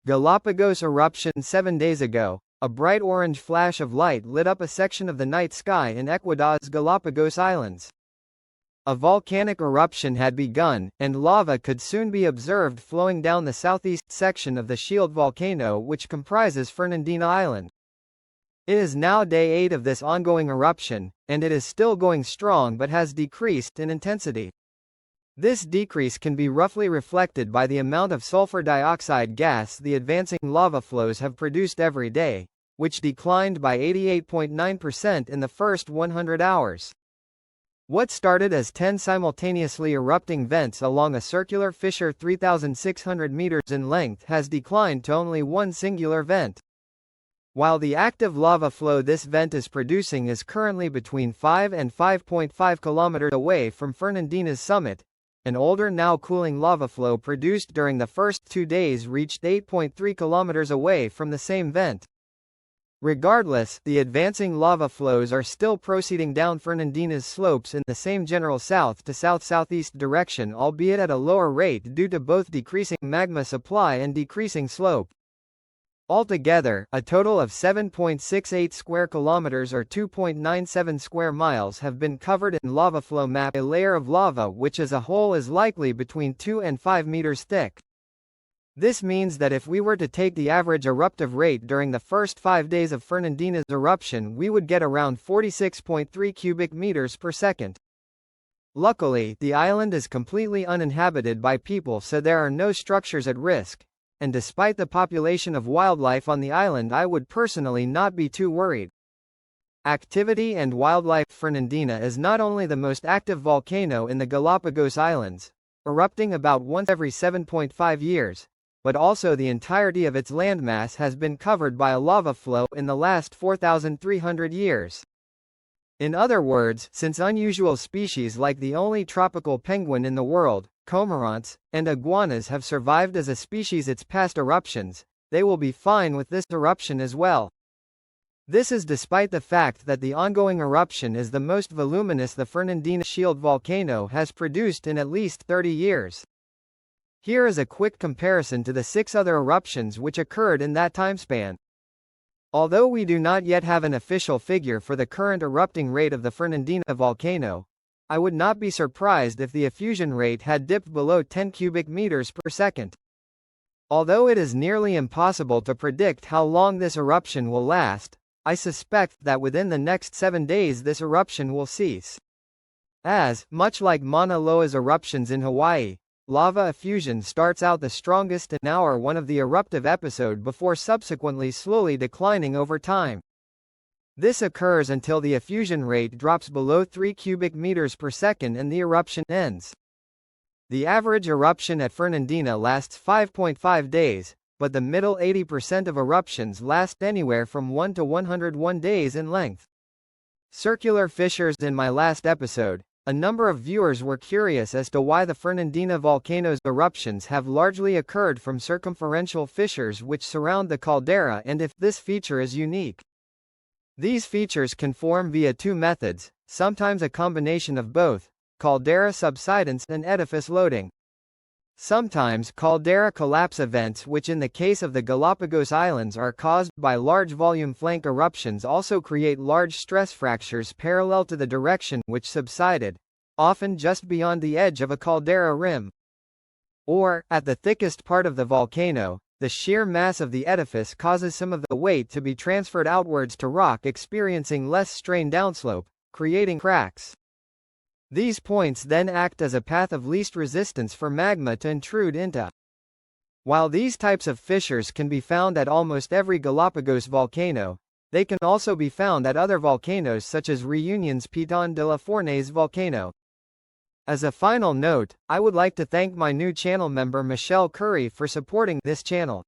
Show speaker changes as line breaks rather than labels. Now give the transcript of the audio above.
Galapagos eruption 7 days ago. A bright orange flash of light lit up a section of the night sky in Ecuador's Galápagos Islands. A volcanic eruption had begun, and lava could soon be observed flowing down the southeast section of the shield volcano which comprises Fernandina Island. It is now day 8 of this ongoing eruption, and it is still going strong but has decreased in intensity. This decrease can be roughly reflected by the amount of sulfur dioxide gas the advancing lava flows have produced every day, which declined by 88.9% in the first 100 hours. What started as 10 simultaneously erupting vents along a circular fissure 3,600 meters in length has declined to only one singular vent. While the active lava flow this vent is producing is currently between 5 and 5.5 kilometers away from Fernandina's summit, an older now cooling lava flow produced during the first 2 days reached 8.3 kilometers away from the same vent. Regardless, the advancing lava flows are still proceeding down Fernandina's slopes in the same general south to south-southeast direction, albeit at a lower rate due to both decreasing magma supply and decreasing slope. Altogether, a total of 7.68 square kilometers or 2.97 square miles have been covered in lava flow map, a layer of lava which as a whole is likely between 2 and 5 meters thick. This means that if we were to take the average eruptive rate during the first 5 days of Fernandina's eruption, we would get around 46.3 cubic meters per second. Luckily, the island is completely uninhabited by people, so there are no structures at risk, and despite the population of wildlife on the island, I would personally not be too worried. Activity and wildlife. Fernandina is not only the most active volcano in the Galapagos Islands, erupting about once every 7.5 years, but also the entirety of its landmass has been covered by a lava flow in the last 4,300 years. In other words, since unusual species like the only tropical penguin in the world, cormorants, and iguanas have survived as a species its past eruptions, they will be fine with this eruption as well. This is despite the fact that the ongoing eruption is the most voluminous the Fernandina Shield volcano has produced in at least 30 years. Here is a quick comparison to the 6 other eruptions which occurred in that timespan. Although we do not yet have an official figure for the current erupting rate of the Fernandina volcano, I would not be surprised if the effusion rate had dipped below 10 cubic meters per second. Although it is nearly impossible to predict how long this eruption will last, I suspect that within the next 7 days this eruption will cease. As, much like Mauna Loa's eruptions in Hawaii, lava effusion starts out the strongest in hour 1 of the eruptive episode before subsequently slowly declining over time. This occurs until the effusion rate drops below 3 cubic meters per second and the eruption ends. The average eruption at Fernandina lasts 5.5 days, but the middle 80% of eruptions last anywhere from 1 to 101 days in length. Circular fissures. In my last episode, a number of viewers were curious as to why the Fernandina volcano's eruptions have largely occurred from circumferential fissures which surround the caldera and if this feature is unique. These features can form via 2 methods, sometimes a combination of both: caldera subsidence and edifice loading. Sometimes caldera collapse events, which in the case of the Galapagos Islands are caused by large volume flank eruptions, also create large stress fractures parallel to the direction which subsided, often just beyond the edge of a caldera rim. Or, at the thickest part of the volcano, the sheer mass of the edifice causes some of the weight to be transferred outwards to rock experiencing less strain downslope, creating cracks. These points then act as a path of least resistance for magma to intrude into. While these types of fissures can be found at almost every Galapagos volcano, they can also be found at other volcanoes such as Reunion's Piton de la Fournaise volcano. As a final note, I would like to thank my new channel member Michelle Curry for supporting this channel.